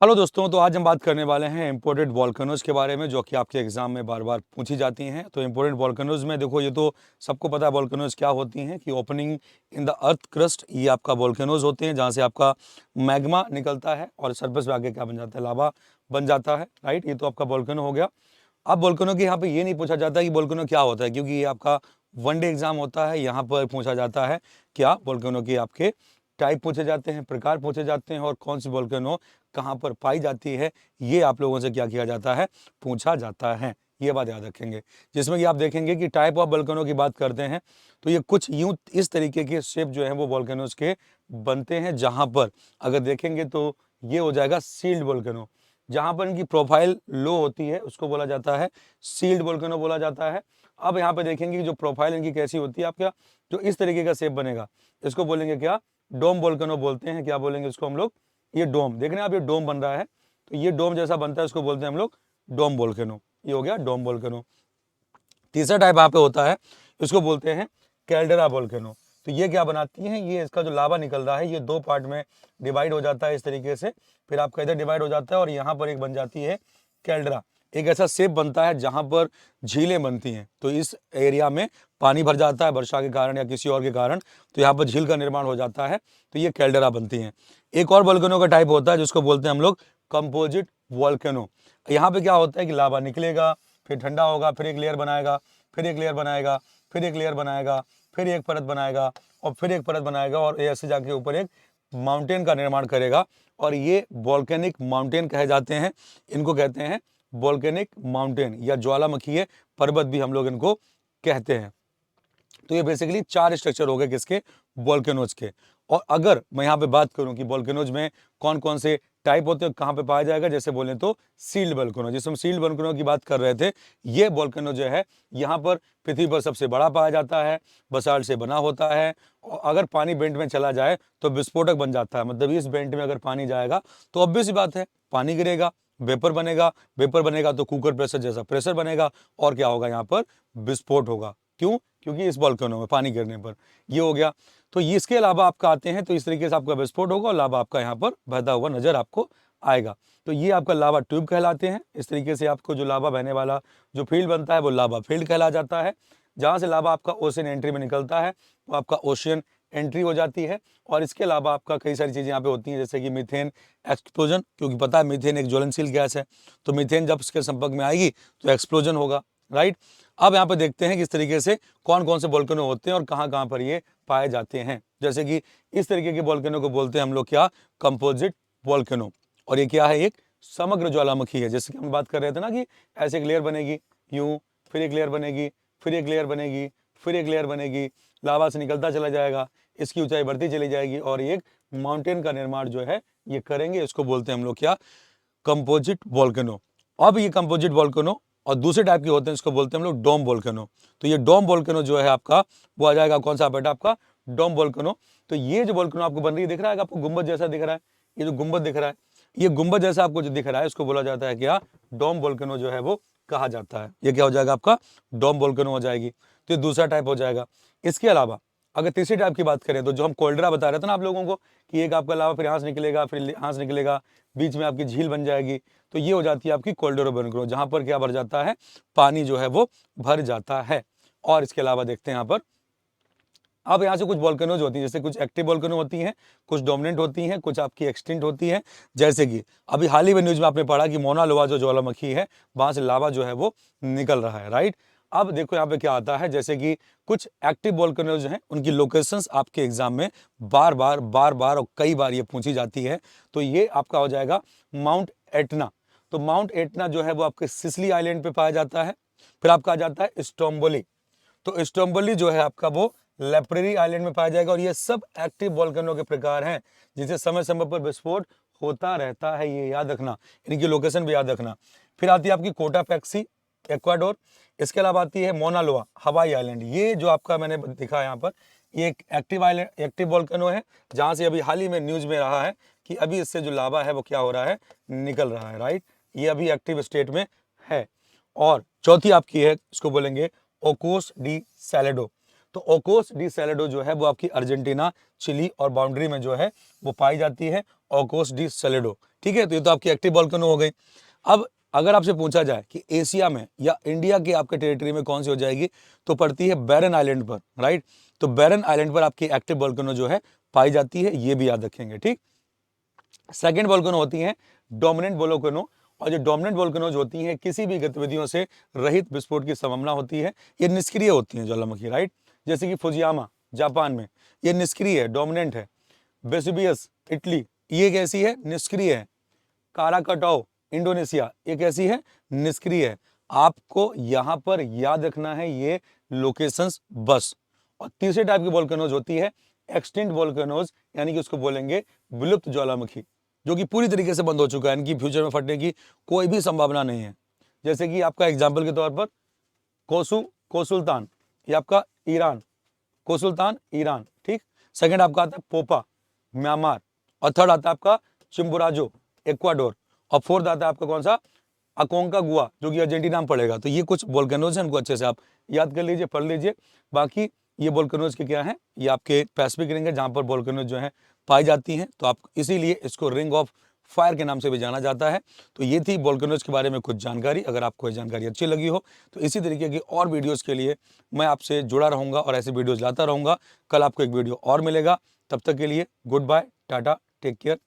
Hello दोस्तों, तो आज हम बात करने वाले हैं इम्पोर्टेड वॉल्केनोज के बारे में, जो कि आपके एग्जाम में बार बार पूछी जाती हैं। तो इम्पोर्टेड वॉल्केनोज में देखो, ये तो सबको पता है वॉल्केनोज क्या होती हैं कि opening in the earth crust, ये आपका वॉल्केनोज होते हैं जहाँ से आपका मैग्मा निकलता है और सरफेस पे आके क्या बन जाता है, लावा बन जाता है। राइट, ये तो आपका वॉल्केनो हो गया। अब वॉल्केनो के यहाँ पे ये नहीं पूछा जाता कि वॉल्केनो क्या होता है, क्योंकि ये आपका वनडे एग्जाम होता है। यहाँ पर पूछा जाता है क्या, वॉल्केनो के आपके टाइप पूछे जाते हैं, प्रकार पूछे जाते हैं, और कौन सी वॉल्केनो कहाँ पर पाई जाती है, ये आप लोगों से क्या किया जाता है, पूछा जाता है। ये बात याद रखेंगे, जिसमें कि आप देखेंगे कि टाइप ऑफ वॉल्केनो की बात करते हैं तो ये कुछ यूं इस तरीके के शेप जो है वो वॉल्केनोज के बनते हैं, जहां पर अगर देखेंगे तो ये हो जाएगा सील्ड वॉल्केनो। जहां पर इनकी प्रोफाइल लो होती है उसको बोला जाता है सील्ड वॉल्केनो बोला जाता है। अब यहाँ पे देखेंगे कि जो प्रोफाइल इनकी कैसी होती है, आप क्या जो इस तरीके का शेप बनेगा इसको बोलेंगे क्या, डोम वॉल्केनो बोलते हैं। क्या बोलेंगे इसको हम लोग, ये डोम, देख रहे हैं आप, ये डोम बन रहा है तो ये डोम जैसा बनता है, इसको बोलते हैं हम लोग डोम वोल्केनो। ये हो गया डोम वोल्केनो। तीसरा टाइप यहाँ पे होता है, इसको बोलते हैं कैल्डेरा वोल्केनो। तो ये क्या बनाती है, ये इसका जो लावा निकल रहा है ये दो पार्ट में डिवाइड हो जाता है इस तरीके से, फिर आपका इधर डिवाइड हो जाता है और यहाँ पर एक बन जाती है कैल्डेरा। एक ऐसा शेप बनता है जहां पर झीलें बनती हैं, तो इस एरिया में पानी भर जाता है वर्षा के कारण या किसी और के कारण, तो यहाँ पर झील का निर्माण हो जाता है, तो ये कैल्डेरा बनती हैं। एक और वोल्केनो का टाइप होता है जिसको बोलते हैं हम लोग कंपोजिट वोल्केनो। यहाँ पे क्या होता है कि लावा निकलेगा, फिर ठंडा होगा, फिर एक लेयर बनाएगा, फिर एक लेयर बनाएगा, फिर एक लेयर बनाएगा, फिर एक परत बनाएगा और फिर एक परत बनाएगा, और ऐसे जाके ऊपर एक माउंटेन का निर्माण करेगा, और ये वॉल्केनिक माउंटेन कहे जाते हैं। इनको कहते हैं वॉल्केनिक माउंटेन या ज्वालामुखीय पर्वत भी हम लोग इनको कहते हैं। तो ये बेसिकली चार स्ट्रक्चर हो गए किसके, वॉल्केनोज के। और अगर मैं यहाँ पे बात करूं कि वॉल्केनोज में कौन कौन से टाइप होते हैं, कहाँ पे पाया जाएगा, जैसे बोले तो सील्ड वॉल्केनो, जिसमें हम सील्ड वॉल्केनो की बात कर रहे थे, ये वॉल्केनो जो है यहाँ पर पृथ्वी पर सबसे बड़ा पाया जाता है, बसाल्ट से बना होता है, और अगर पानी बेंट में चला जाए तो विस्फोटक बन जाता है। मतलब इस बेंट में अगर पानी जाएगा तो ऑब्वियस सी बात है पानी गिरेगा, वेपर बनेगा, वेपर बनेगा तो कुकर प्रेशर जैसा प्रेशर बनेगा, और क्या होगा, यहाँ पर विस्फोट होगा। क्यों, क्योंकि इस वॉल्केनो में पानी गिरने पर ये हो गया। तो ये इसके अलावा आपका आते हैं तो इस तरीके से आपका विस्फोट होगा और लावा आपका यहाँ पर बहता हुआ नजर आपको आएगा। तो ये आपका लावा ट्यूब कहलाते हैं। इस तरीके से आपको जो लावा बहने वाला जो फील्ड बनता है वो लावा फील्ड कहला जाता है। जहाँ से लावा आपका ओशन एंट्री में निकलता है वो आपका ओशियन एंट्री हो जाती है। और इसके अलावा आपका कई सारी चीज़ें यहाँ पे होती हैं, जैसे कि मीथेन एक्सप्लोजन, क्योंकि पता है मीथेन एक ज्वलनशील गैस है, तो मीथेन जब उसके संपर्क में आएगी तो एक्सप्लोजन होगा। राइट, अब यहाँ पे देखते हैं कि इस तरीके से कौन कौन से वोल्केनो होते हैं और कहाँ कहाँ पर ये पाए जाते हैं। जैसे कि इस तरीके के वोल्केनो को बोलते हैं हम लोग क्या, कंपोजिट वोल्केनो। और ये क्या है, एक समग्र ज्वालामुखी है। जैसे कि हम बात कर रहे थे ना कि ऐसे एक लेयर बनेगी यूं, फिर एक लेयर बनेगी, फिर एक लेयर बनेगी, फिर एक लेयर बनेगी, लावा से निकलता चला जाएगा, इसकी ऊंचाई बढ़ती चली जाएगी और एक माउंटेन का निर्माण जो है ये करेंगे। इसको बोलते हैं हम लोग क्या, कंपोजिट वोल्केनो। अब ये कंपोजिट वोल्केनो और दूसरे टाइप के होते हैं, इसको बोलते हैं हम लोग डोम वोल्केनो। तो ये डोम वोल्केनो जो है आपका वो आ जाएगा कौन सा बेटा, आपका डोम वोल्केनो। तो ये जो वोल्केनो आपको बन रही है, दिख रहा है आपको गुंबद जैसा दिख रहा है, ये जो गुंबद दिख रहा है, ये गुंबद जैसा आपको जो दिख रहा है इसको बोला जाता है क्या, डोम वोल्केनो जो है वो कहा जाता है। ये क्या हो जाएगा, आपका डोम वोल्केनो हो जाएगी। तो ये दूसरा टाइप हो जाएगा। इसके अलावा अगर तीसरी टाइप की बात करें तो जो हम कोल्ड्रा बता रहे थे ना आप लोगों को कि एक आपका लावा फिर यहाँ से निकलेगा, फिर यहाँ से निकलेगा, बीच में आपकी झील बन जाएगी, तो ये हो जाती है आपकी कोल्डेरो वोल्केनो, जहां पर क्या भर जाता है, पानी जो है वो भर जाता है। और इसके अलावा देखते हैं यहाँ पर, अब यहाँ से कुछ वोल्केनोज होती हैं, जैसे कुछ एक्टिव वोल्केनो होती हैं, कुछ डोमिनेंट होती हैं, कुछ आपकी एक्सटिंक्ट होती हैं। जैसे कि अभी हाल ही में न्यूज में आपने पढ़ा कि मोना लोआ जो ज्वालामुखी है वहां से लावा जो है वो निकल रहा है। राइट, अब देखो यहाँ पे क्या आता है, जैसे कि कुछ एक्टिव वोल्केनोज हैं, उनकी लोकेशंस आपके एग्जाम में बार बार और कई बार ये पूछी जाती है। तो ये आपका हो जाएगा माउंट एटना। तो माउंट एटना जो है वो आपके सिसिली आइलैंड पे पाया जाता है। फिर आपका आ जाता है स्टोम्बोली। तो स्टोम्बोली जो है आपका वो लेप्रेरी आइलैंड में पाया जाएगा। और ये सब एक्टिव वोल्केनो के प्रकार हैं जिनसे समय समय पर विस्फोट होता रहता है, ये याद रखना, इनकी लोकेशन भी याद रखना। फिर आती है आपकी कोटापैक्सी एक्वाडोर। इसके अलावा आती है मोना लोआ हवाई आइलैंड। ये जो आपका मैंने दिखा यहाँ पर, ये एक एक्टिव आइलैंड, एक्टिव वोल्केनो है, जहाँ से अभी हाल ही में न्यूज में रहा है कि अभी इससे जो लावा है वो क्या हो रहा है, निकल रहा है। राइट, ये अभी एक्टिव स्टेट में है। और चौथी आपकी है, इसको बोलेंगे ओकोस डी सैलेडो। तो ओकोस डी सैलेडो जो है वो आपकी अर्जेंटीना, चिली और बाउंड्री में जो है वो पाई जाती है। ओकोस डी सेलेडो। ठीक है, तो ये तो आपकी एक्टिव वोल्केनो हो गई। अब अगर आपसे पूछा जाए कि एशिया में या इंडिया के आपके टेरिटरी में कौन सी हो जाएगी, तो पड़ती है बैरन आइलैंड पर, राइट। तो बैरन आइलैंड पर आपकी एक्टिव वोल्केनो जो है पाई जाती है, ये भी याद रखेंगे, ठीक। सेकेंड वोल्केनो होती है डोमिनेंट वोल्केनो, और जो डोमिनेंट वोल्केनोज होती हैं किसी भी गतिविधियों से रहित विस्फोट की संभावना होती है, ये निष्क्रिय होती हैं ज्वालामुखी, राइट। जैसे कि फुजियामा जापान में, ये निष्क्रिय है, डोमिनेंट है। वेसुवियस इटली, ये कैसी है, निष्क्रिय है। काराकटाओ इंडोनेशिया, ये कैसी है, निष्क्रिय है। आपको यहां पर याद रखना है ये लोकेशंस बस। और तीसरे टाइप की वोल्केनोज होती है एक्सटिंक्ट वोल्केनोज, यानी कि उसको बोलेंगे विलुप्त ज्वालामुखी, जो कि पूरी तरीके से बंद हो चुका है, इनकी फ्यूचर में फटने की कोई भी संभावना नहीं है। जैसे कि आपका एग्जाम्पल के तौर पर कोसुल्तान, ये आपका ईरान, कोसुल्तान ईरान, ठीक। सेकंड आपका आता है पोपा म्यांमार, और थर्ड आता है आपका चिम्बुराजो इक्वाडोर, और फोर्थ आता है आपका कौन सा, अकोंकागुआ, जो कि अर्जेंटीना में पड़ेगा। तो ये कुछ वोल्केनोज हैं, इनको अच्छे से आप याद कर लीजिए, पढ़ लीजिए। बाकी ये वोल्केनोज के क्या है, ये आपके पैसिफिक रिंग है जहां पर वोल्केनोज जो है पाई जाती हैं, तो आप इसीलिए इसको रिंग ऑफ फायर के नाम से भी जाना जाता है। तो ये थी वोल्केनोज के बारे में कुछ जानकारी। अगर आपको ये जानकारी अच्छी लगी हो तो इसी तरीके की और वीडियोस के लिए मैं आपसे जुड़ा रहूंगा और ऐसे वीडियोस लाता रहूंगा। कल आपको एक वीडियो और मिलेगा, तब तक के लिए goodbye, tata, take care.